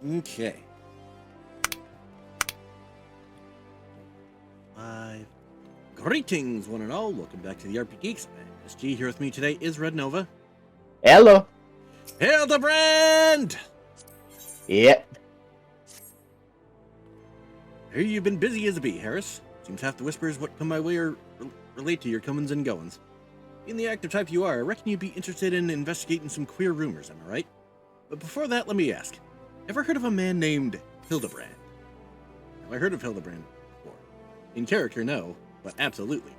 Okay. 5. Greetings, one and all. Welcome back to the RP Geeks. I'm SG. Here with me today is Red Nova. Hello. Hildibrand! Yep. Here you've been busy as a bee, Harris. Seems half the whispers what come my way are relate to your comings and goings. Being the active type you are, I reckon you'd be interested in investigating some queer rumors, am I right? But before that, let me ask. Ever heard of a man named Hildibrand? Have I heard of Hildibrand before? In character, no, but absolutely.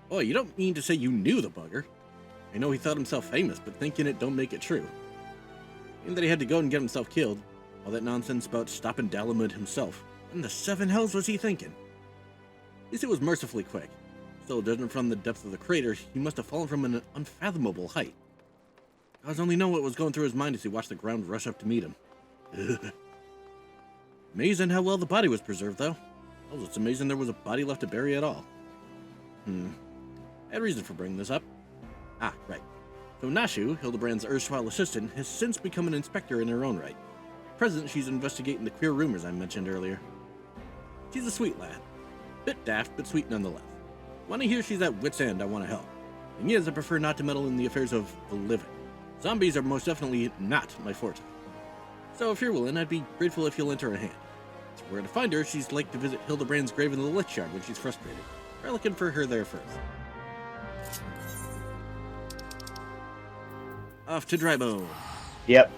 Oh, you don't mean to say you knew the bugger. I know he thought himself famous, but thinking it don't make it true. Even that he had to go and get himself killed. All that nonsense about stopping Dalamud himself. What in the 7 hells was he thinking? At least it was mercifully quick. Still, judging from the depth of the crater, he must have fallen from an unfathomable height. Gods only know what was going through his mind as he watched the ground rush up to meet him. Amazing how well the body was preserved, though. Well, it's amazing there was a body left to bury at all. I had reason for bringing this up. Ah, right. So Nashu, Hildibrand's erstwhile assistant, has since become an inspector in her own right. At present, she's investigating the queer rumors I mentioned earlier. She's a sweet lad. Bit daft, but sweet nonetheless. When I hear she's at wit's end, I want to help. And yes, I prefer not to meddle in the affairs of the living. Zombies are most definitely not my forte. So if you're willing, I'd be grateful if you'll lend her a hand. As for where to find her, she's like to visit Hildibrand's grave in the Lich Yard when she's frustrated. Try looking for her there first. Off to Drybone. Yep.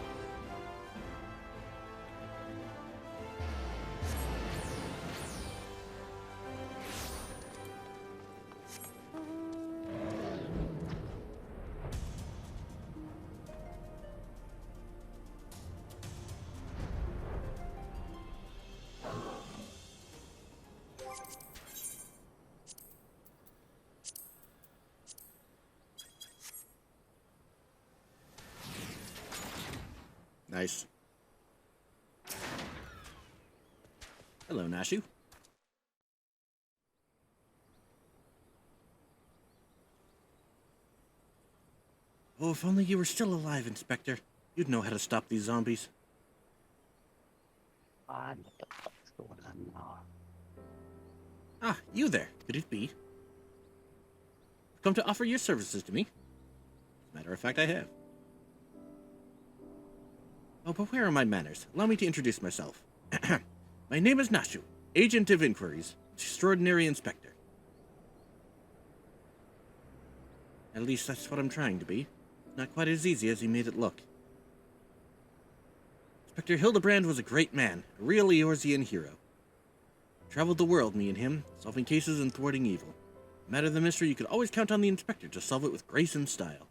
Nice. Hello, Nashu. Oh, if only you were still alive, Inspector. You'd know how to stop these zombies. What the fuck's going on now? Ah, you there. Could it be? I've come to offer your services to me. As a matter of fact, I have. Oh, but where are my manners? Allow me to introduce myself. My name is Nashu, Agent of Inquiries, Extraordinary Inspector. At least that's what I'm trying to be. Not quite as easy as he made it look. Inspector Hildibrand was a great man, a real Eorzean hero. Traveled the world, me and him, solving cases and thwarting evil. No matter the mystery, you could always count on the Inspector to solve it with grace and style.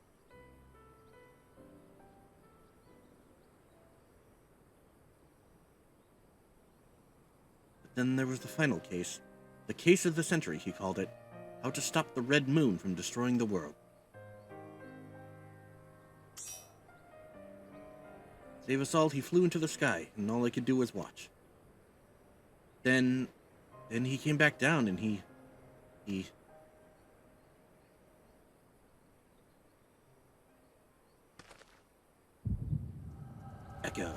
Then there was the final case. The case of the century, he called it. How to stop the Red Moon from destroying the world. Save us all, he flew into the sky, and all I could do was watch. Then he came back down, and he... Echo.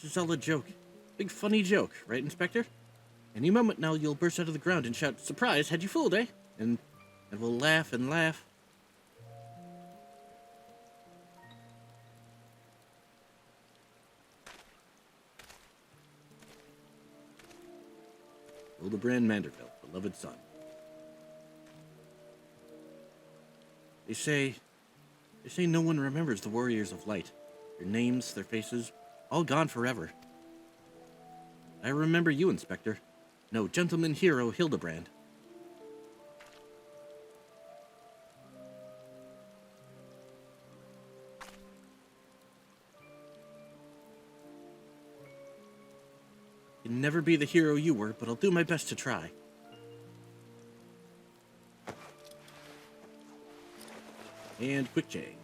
This is all a joke. Big funny joke, right, Inspector? Any moment now you'll burst out of the ground and shout, "Surprise, had you fooled, eh?" And we'll laugh and laugh. Hildibrand Manderville, beloved son. They say no one remembers the warriors of light. Their names, their faces, all gone forever. I remember you, Inspector. No, gentleman hero Hildibrand. Can never be the hero you were, but I'll do my best to try. And quick change.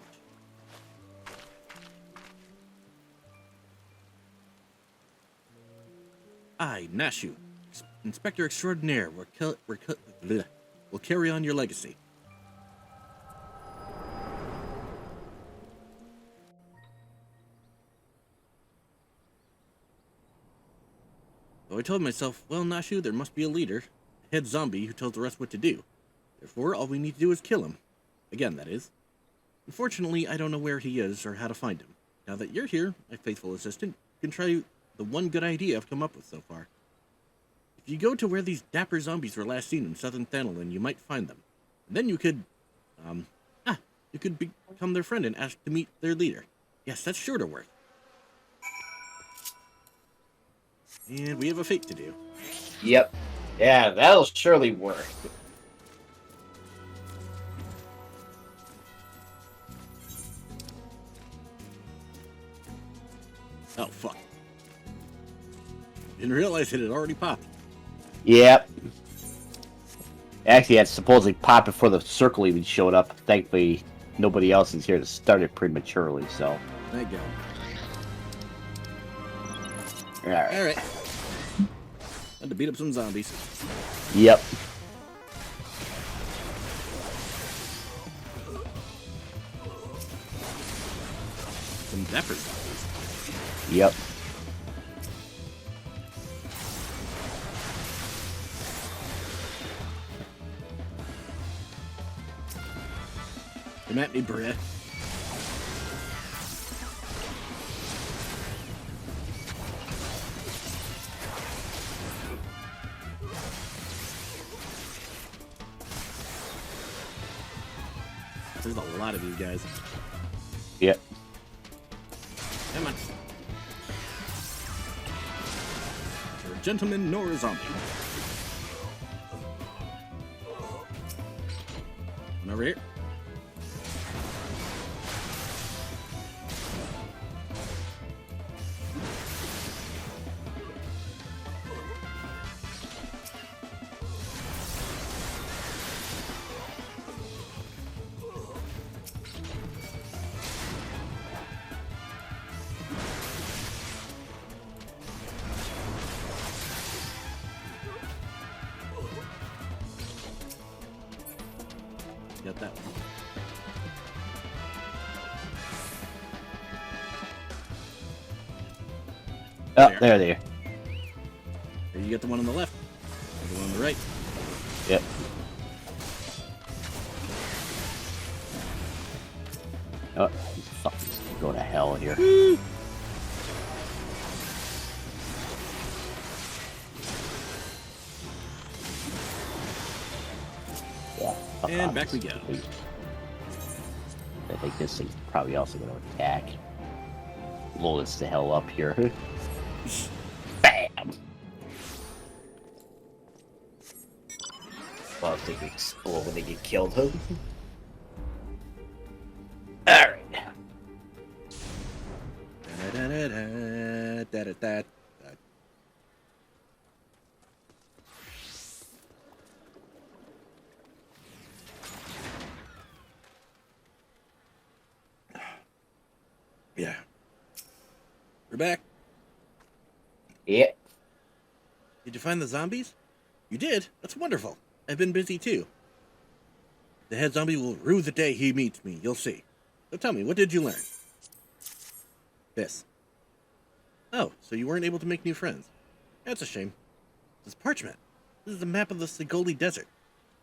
I, Nashu, Inspector Extraordinaire, will carry on your legacy. So I told myself, well, Nashu, there must be a leader, a head zombie who tells the rest what to do. Therefore, all we need to do is kill him. Again, that is. Unfortunately, I don't know where he is or how to find him. Now that you're here, my faithful assistant, you can try the one good idea I've come up with so far. If you go to where these dapper zombies were last seen in southern Thanolin, you might find them. And then you could, you could become their friend and ask to meet their leader. Yes, that's sure to work. And we have a fate to do. Yep. Yeah, that'll surely work. Oh, fuck. Didn't realize it had already popped. Yep. Actually, it supposedly popped before the circle even showed up. Thankfully, nobody else is here to start it prematurely, so. Thank God. Alright. Had to beat up some zombies. Yep. Some dapper zombies. Yep. Come at me, Brett. There's a lot of you guys. Yep. Come on. You're a gentleman nor a zombie. Come over here. Got that one. Oh, there. There, you get the one on the left. The one on the right. Yep. Oh, these fuckers go to hell here. Woo! Yeah. And back we go. I think this thing's probably also going to attack. Blow this the hell up here. Bam! Well, if they can explode when they get killed. Alright. Yeah. We're back. Yeah. Did you find the zombies? You did? That's wonderful. I've been busy too. The head zombie will rue the day he meets me. You'll see. So tell me, what did you learn? This. Oh, so you weren't able to make new friends. That's a shame. This is parchment. This is a map of the Sigoli Desert.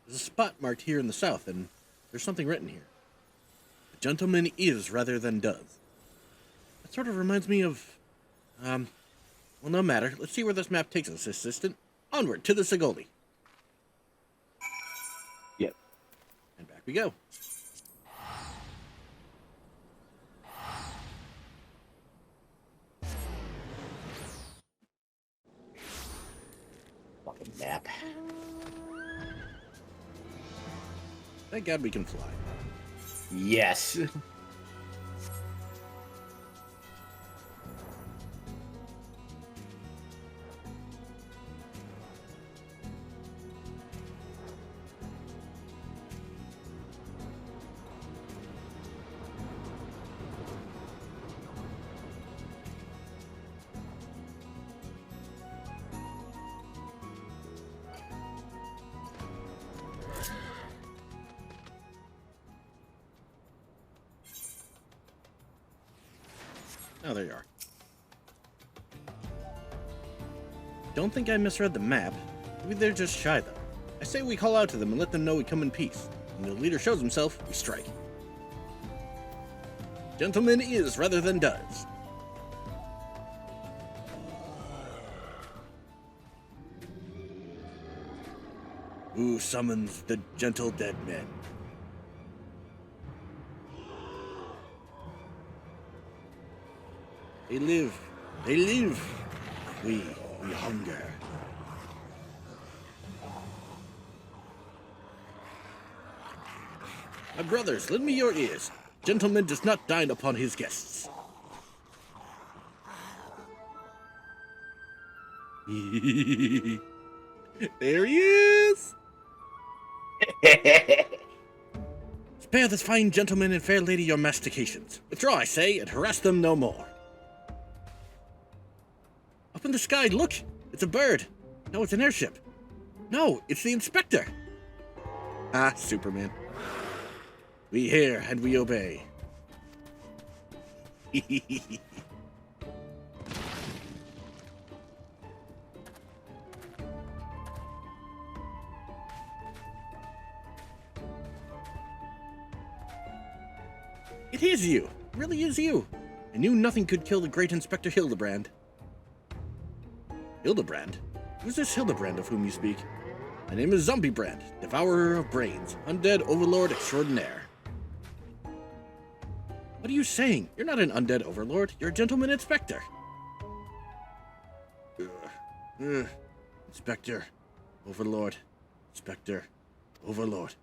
There's a spot marked here in the south, and there's something written here. The gentleman is rather than does. That sort of reminds me of, well, no matter. Let's see where this map takes us, assistant. Onward to the Sigoli. Yep. And back we go. Fucking map. Thank God we can fly. Yes. Oh, there you are. Don't think I misread the map. Maybe they're just shy, though. I say we call out to them and let them know we come in peace. When the leader shows himself, we strike. Gentleman is rather than does. Who summons the gentle dead men? They live. They live. We hunger. My brothers, lend me your ears. Gentleman does not dine upon his guests. There he is! Spare this fine gentleman and fair lady your mastications. Withdraw, I say, and harass them no more. Up in the sky, look! It's a bird. No, it's an airship. No, it's the inspector. Ah, Superman. We hear and we obey. It is you! It really is you! I knew nothing could kill the great Inspector Hildibrand. Hildibrand? Who's this Hildibrand of whom you speak? My name is Zombibrand, Devourer of Brains, Undead Overlord Extraordinaire. What are you saying? You're not an undead overlord, you're a gentleman inspector. Inspector, overlord, inspector, overlord.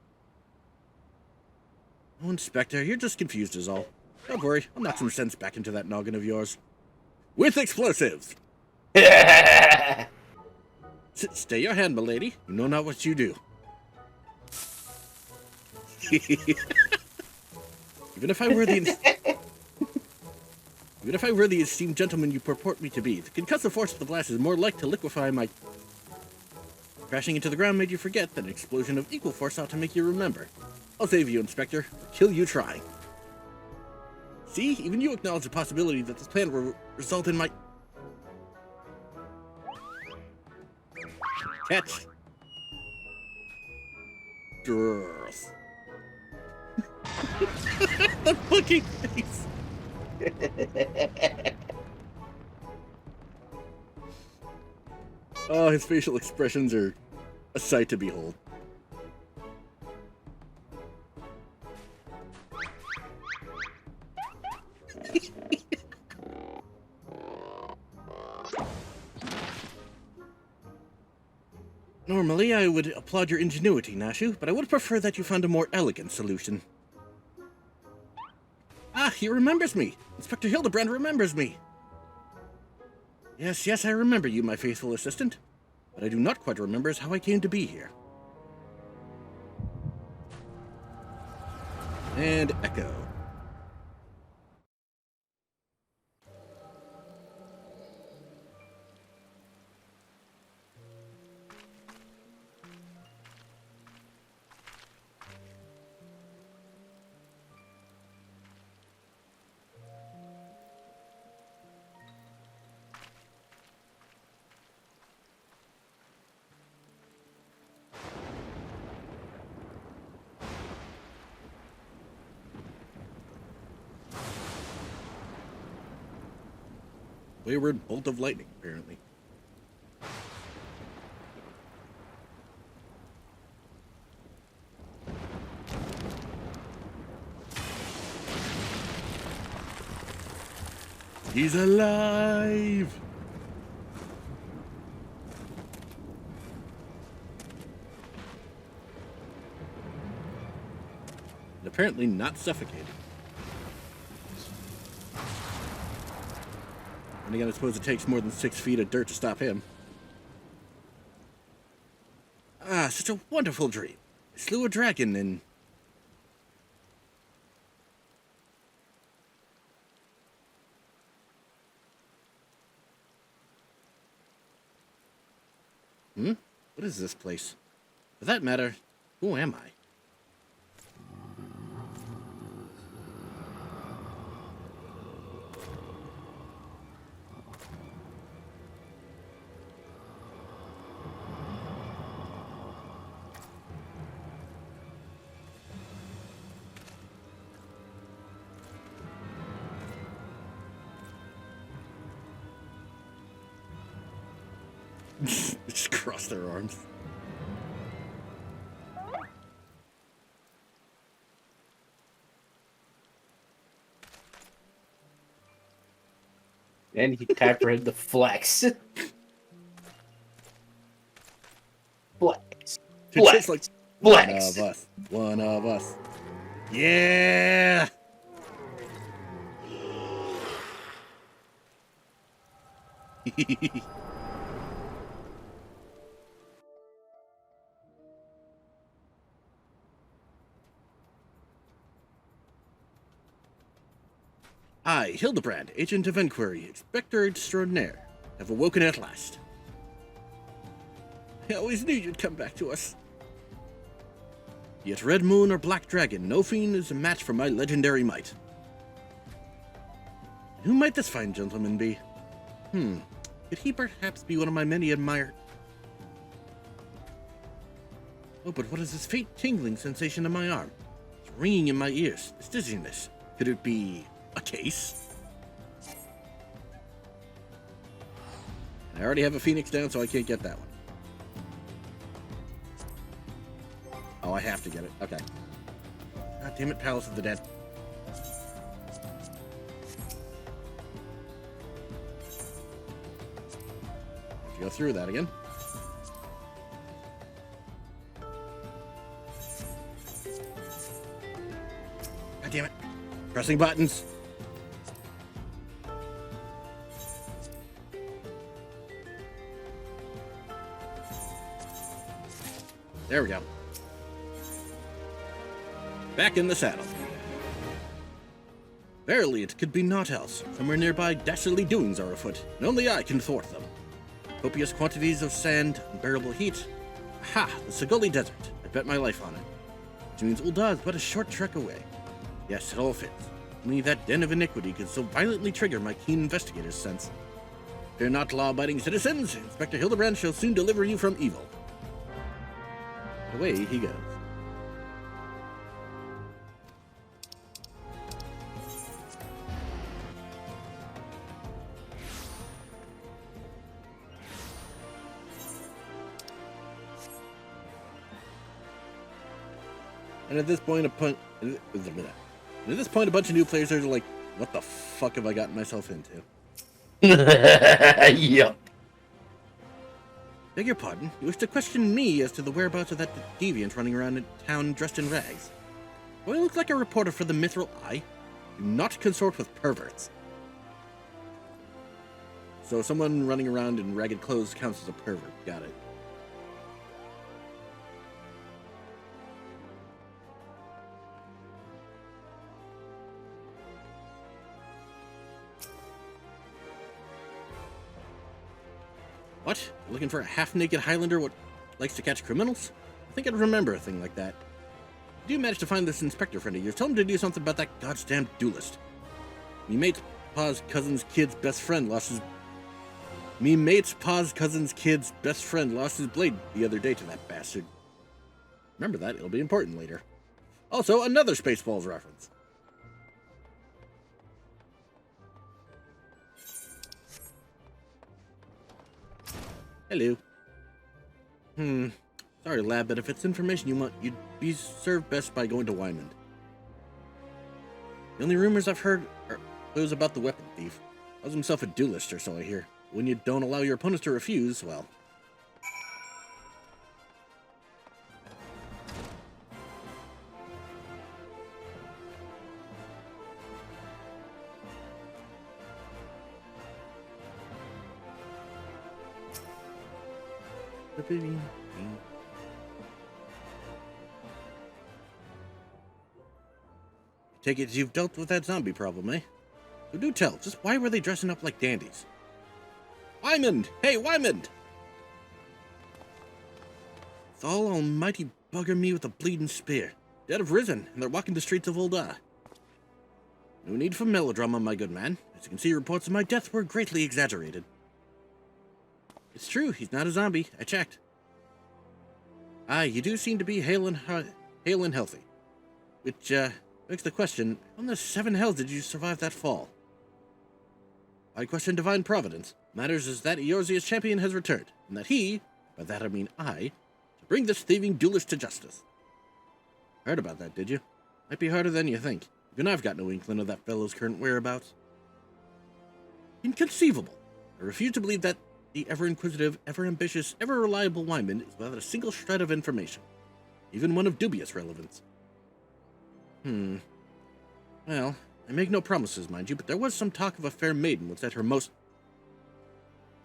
Oh, Inspector, you're just confused is all. Don't worry, I'll knock some sense back into that noggin of yours. With explosives! Stay your hand, milady. You know not what you do. Even if I were the esteemed gentleman you purport me to be, the concussive force of the blast is more like to liquefy my... Crashing into the ground made you forget that an explosion of equal force ought to make you remember. I'll save you, Inspector, or kill you trying. See, even you acknowledge the possibility that this plan will result in my... Catch. Girls. The fucking face. Oh, his facial expressions are a sight to behold. Normally, I would applaud your ingenuity, Nashu, but I would prefer that you found a more elegant solution. Ah, he remembers me! Inspector Hildibrand remembers me! Yes, I remember you, my faithful assistant. But I do not quite remember how I came to be here. And echo. Wayward bolt of lightning, apparently. He's alive! And apparently not suffocated. And again, I suppose it takes more than 6 feet of dirt to stop him. Ah, such a wonderful dream. I slew a dragon and... What is this place? For that matter, who am I? cross their arms. And he typed for him to flex. Flex. It tastes like Flex. one of us. One of us. Yeah! I, Hildibrand, Agent of Inquiry, Inspector Extraordinaire, have awoken at last. I always knew you'd come back to us. Yet Red Moon or Black Dragon, no fiend is a match for my legendary might. Who might this fine gentleman be? Could he perhaps be one of my many admired... Oh, but what is this faint tingling sensation in my arm? It's ringing in my ears. This dizziness. Could it be a case? I already have a Phoenix down, so I can't get that one. Oh, I have to get it. Okay. God damn it, Palace of the Dead. Have to go through that again. God damn it. Pressing buttons. There we go. Back in the saddle. Verily, it could be naught else. Somewhere nearby, dastardly doings are afoot, and only I can thwart them. Copious quantities of sand, unbearable heat. Aha, the Saguli Desert. I bet my life on it. Which means Ul'dah is but a short trek away. Yes, it all fits. Only that den of iniquity could so violently trigger my keen investigator's sense. Fear not, law-abiding citizens. Inspector Hildibrand shall soon deliver you from evil. Away he goes. And at this point, a bunch of new players are like, "What the fuck have I gotten myself into?" Yep. Beg your pardon. You wish to question me as to the whereabouts of that deviant running around in town dressed in rags? Do I look like a reporter for the Mithril Eye? Do not consort with perverts. So someone running around in ragged clothes counts as a pervert. Got it. What? Looking for a half-naked Highlander what likes to catch criminals? I think I'd remember a thing like that. If you manage to find this inspector friend of yours, tell him to do something about that goddamn duelist. Me mate's pa's cousin's kid's best friend lost his blade the other day to that bastard. Remember that, it'll be important later. Also, another Spaceballs reference. Hello. Sorry, lab, but if it's information you want, you'd be served best by going to Wymond. The only rumors I've heard are those about the weapon thief. Calls himself a duelist, or so I hear. When you don't allow your opponents to refuse, well... Take it you've dealt with that zombie problem, eh? So do tell, just why were they dressing up like dandies? Wymond! Hey, Wymond! It's all almighty bugger me with a bleeding spear. Dead have risen, and they're walking the streets of Ul'dah. No need for melodrama, my good man. As you can see, reports of my death were greatly exaggerated. It's true, he's not a zombie. I checked. Ah, you do seem to be hale and healthy. Which, begs the question, how in the seven hells did you survive that fall? I question divine providence. Matters is that Eorzea's champion has returned, and that he, By that I mean I, to bring this thieving duelist to justice. Heard about that, did you? Might be harder than you think. Even I've got no inkling of that fellow's current whereabouts. Inconceivable. I refuse to believe that the ever-inquisitive, ever-ambitious, ever-reliable Wyman is without a single shred of information, even one of dubious relevance. Well, I make no promises, mind you, but there was some talk of a fair maiden was at her most...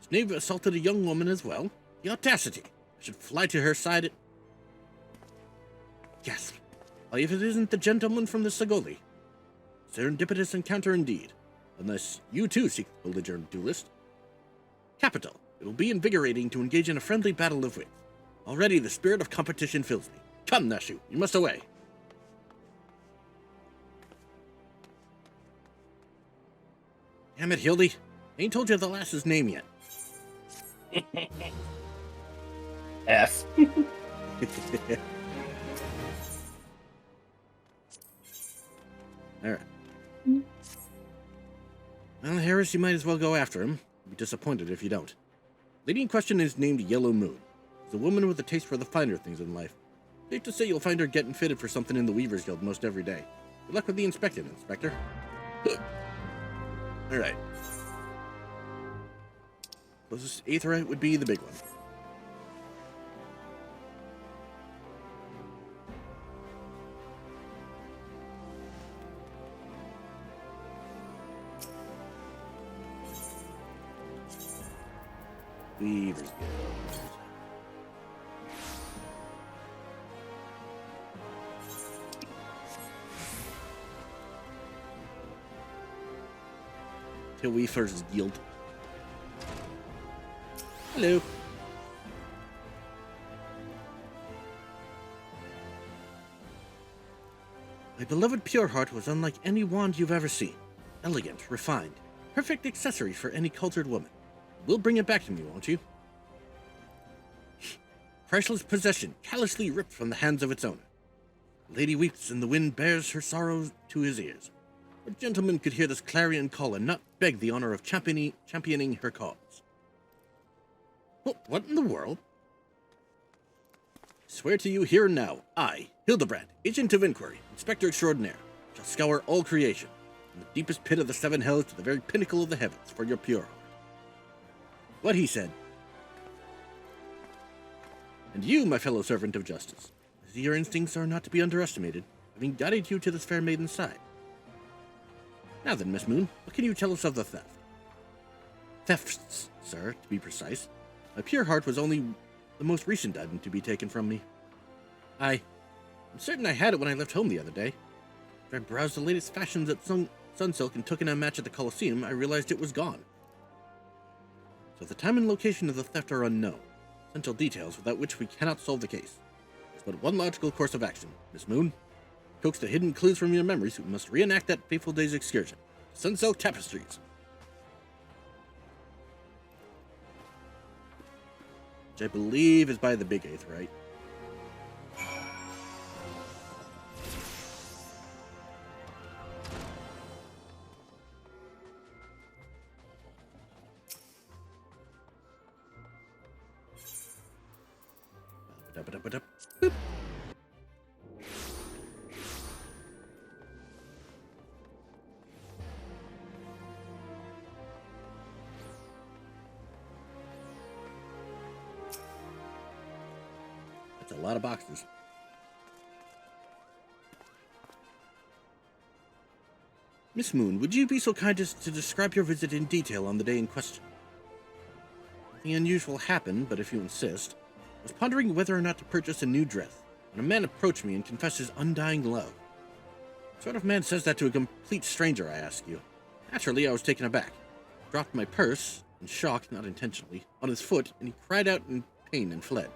Knave assaulted a young woman as well. The audacity! I should fly to her side. Yes. Well, if it isn't the gentleman from the Sagoli. Serendipitous encounter indeed. Unless you too seek the belligerent duelist. Capital. It will be invigorating to engage in a friendly battle of wits. Already the spirit of competition fills me. Come, Nashu, you must away. Damn it, Hildy. I ain't told you the lass's name yet. F. Alright. Well, Harris, you might as well go after him. I'll be disappointed if you don't. The lady in question is named Yellow Moon. She's a woman with a taste for the finer things in life. Safe to say you'll find her getting fitted for something in the Weavers Guild most every day. Good luck with the inspection, Inspector. Alright. Closest Aetheryte would be the big one. Weavers Guild. Till we first guild. Hello. My beloved Pureheart was unlike any wand you've ever seen. Elegant, refined, perfect accessory for any cultured woman. We'll bring it back to me, won't you? Priceless possession, callously ripped from the hands of its owner. The lady weeps and the wind bears her sorrows to his ears. What gentleman could hear this clarion call and not beg the honor of championing her cause? What in the world? I swear to you here and now, I, Hildibrand, Agent of Inquiry, Inspector Extraordinaire, shall scour all creation, from the deepest pit of the seven hells to the very pinnacle of the heavens, for your pure heart. What he said. And you, my fellow servant of justice, I see your instincts are not to be underestimated, having guided you to this fair maiden's side. Now then, Miss Moon, what can you tell us of the theft? Thefts, sir, to be precise. My pure heart was only the most recent item to be taken from me. I'm certain I had it when I left home the other day. After I browsed the latest fashions at Sunsilk and took in a match at the Colosseum, I realized it was gone. So the time and location of the theft are unknown. Essential details without which we cannot solve the case. There's but one logical course of action, Miss Moon. Coax the hidden clues from your memories, we must reenact that fateful day's excursion. Sunsilk Tapestries. Which I believe is by the Big Eighth, right? Boop. That's a lot of boxes. Miss Moon, would you be so kind as to describe your visit in detail on the day in question? Nothing unusual happened, but if you insist. I was pondering whether or not to purchase a new dress, when a man approached me and confessed his undying love. What sort of man says that to a complete stranger, I ask you? Naturally, I was taken aback. I dropped my purse, in shock, not intentionally, on his foot, and he cried out in pain and fled.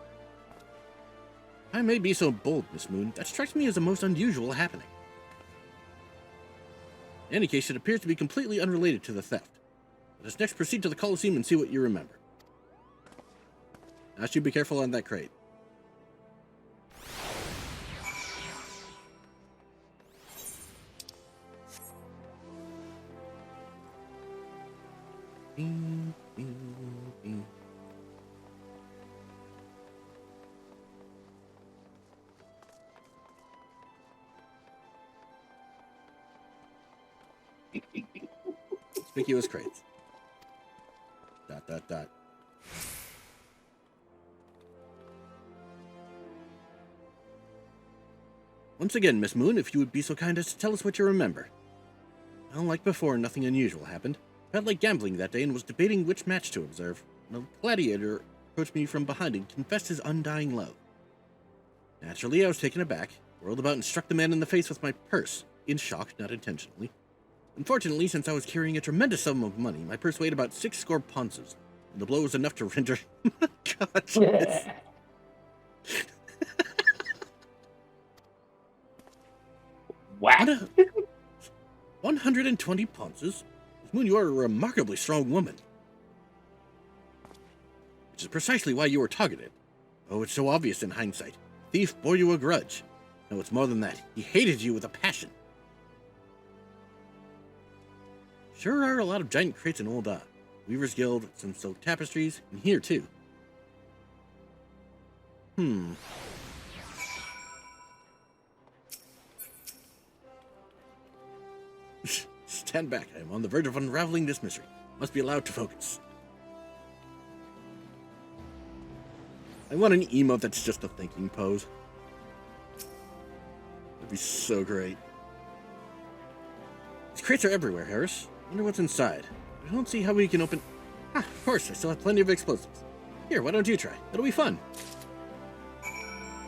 If I may be so bold, Miss Moon, that strikes me as a most unusual happening. In any case, it appears to be completely unrelated to the theft. Let us next proceed to the Colosseum and see what you remember. Now, you be careful on that crate. Conspicuous crates. ... Once again, Miss Moon, if you would be so kind as to tell us what you remember. Well, like before, nothing unusual happened. I felt like gambling that day and was debating which match to observe. A gladiator approached me from behind and confessed his undying love. Naturally, I was taken aback, whirled about and struck the man in the face with my purse, in shock, not intentionally. Unfortunately, since I was carrying a tremendous sum of money, my purse weighed about 6 score ponces, and the blow was enough to render my consciousness. Wow. 120 ponces? Miss Moon, you are a remarkably strong woman. Which is precisely why you were targeted. Oh, it's so obvious in hindsight. Thief bore you a grudge. No, it's more than that. He hated you with a passion. Sure are a lot of giant crates in Old Weaver's Guild, some silk tapestries, and here too. Stand back. I am on the verge of unraveling this mystery. Must be allowed to focus. I want an emote that's just a thinking pose. That'd be so great. These crates are everywhere, Harris. I wonder what's inside. I don't see how we can open... Ah, of course, I still have plenty of explosives. Here, why don't you try? It'll be fun.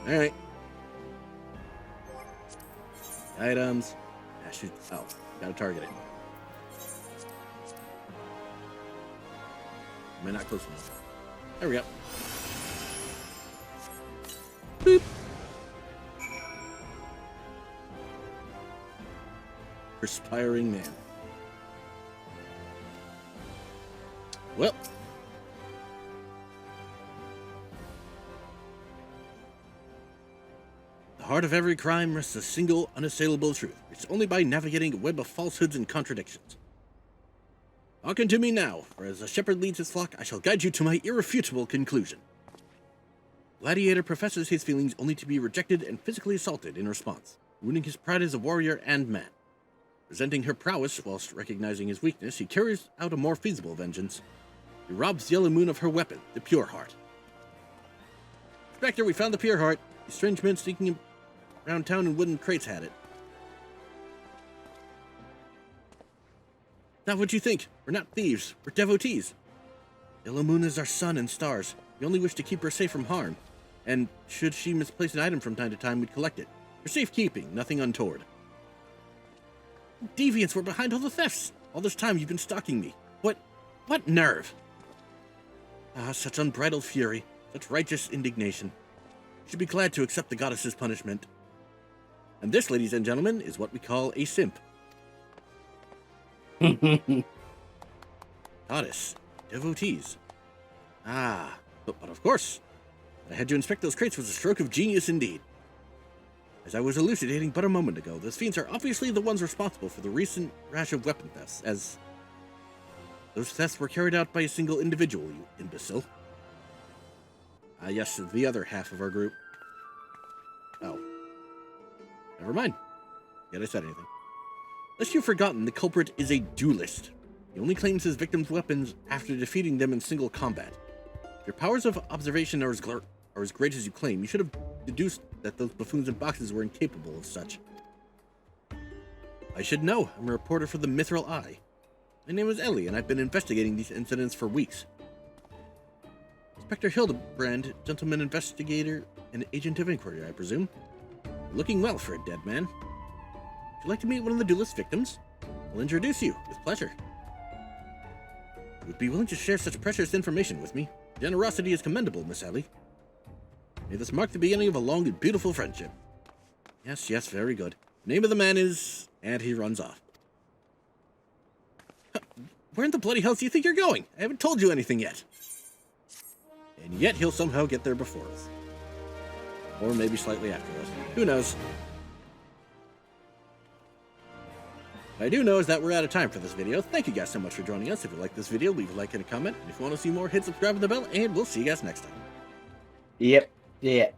Alright. Items. Ah, shoot. Oh, gotta target it. Am I not close enough? There we go. Boop. Perspiring man. Well. The heart of every crime rests a single, unassailable truth, reached only by navigating a web of falsehoods and contradictions. Hearken to me now, for as a shepherd leads his flock, I shall guide you to my irrefutable conclusion. Gladiator professes his feelings only to be rejected and physically assaulted in response, wounding his pride as a warrior and man. Resenting her prowess whilst recognizing his weakness, he carries out a more feasible vengeance. He robs Yellow Moon of her weapon, the Pure Heart. Inspector, we found the Pure Heart. These strange men sneaking around town in wooden crates had it. Not what you think. We're not thieves. We're devotees. Yellow Moon is our sun and stars. We only wish to keep her safe from harm. And should she misplace an item from time to time, we'd collect it. For safekeeping, nothing untoward. Deviants were behind all the thefts. All this time you've been stalking me. What nerve? Ah, such unbridled fury. Such righteous indignation. You should be glad to accept the goddess's punishment. And this, ladies and gentlemen, is what we call a simp. Goddess. Devotees. Ah, but of course. I had you inspect those crates was a stroke of genius indeed. As I was elucidating but a moment ago, those fiends are obviously the ones responsible for the recent rash of weapon thefts, as those thefts were carried out by a single individual, you imbecile. Ah, yes, the other half of our group. Oh. Never mind. Yet I said anything. Lest you've forgotten, the culprit is a duelist. He only claims his victims' weapons after defeating them in single combat. If your powers of observation are as great as you claim, you should have deduced that those buffoons in boxes were incapable of such. I should know. I'm a reporter for the Mithril Eye. My name is Ellie, and I've been investigating these incidents for weeks. Inspector Hildibrand, gentleman investigator and agent of inquiry, I presume. Looking well for a dead man. Would you like to meet one of the duelist victims? I'll introduce you, with pleasure. You would be willing to share such precious information with me. Generosity is commendable, Miss Ellie. May this mark the beginning of a long and beautiful friendship. Yes, very good. The name of the man is... And he runs off. Where in the bloody hell do you think you're going? I haven't told you anything yet. And yet he'll somehow get there before us. Or maybe slightly after us. Who knows? What I do know is that we're out of time for this video. Thank you guys so much for joining us. If you like this video, leave a like and a comment. And if you want to see more, hit subscribe and the bell, and we'll see you guys next time. Yep. Yeah.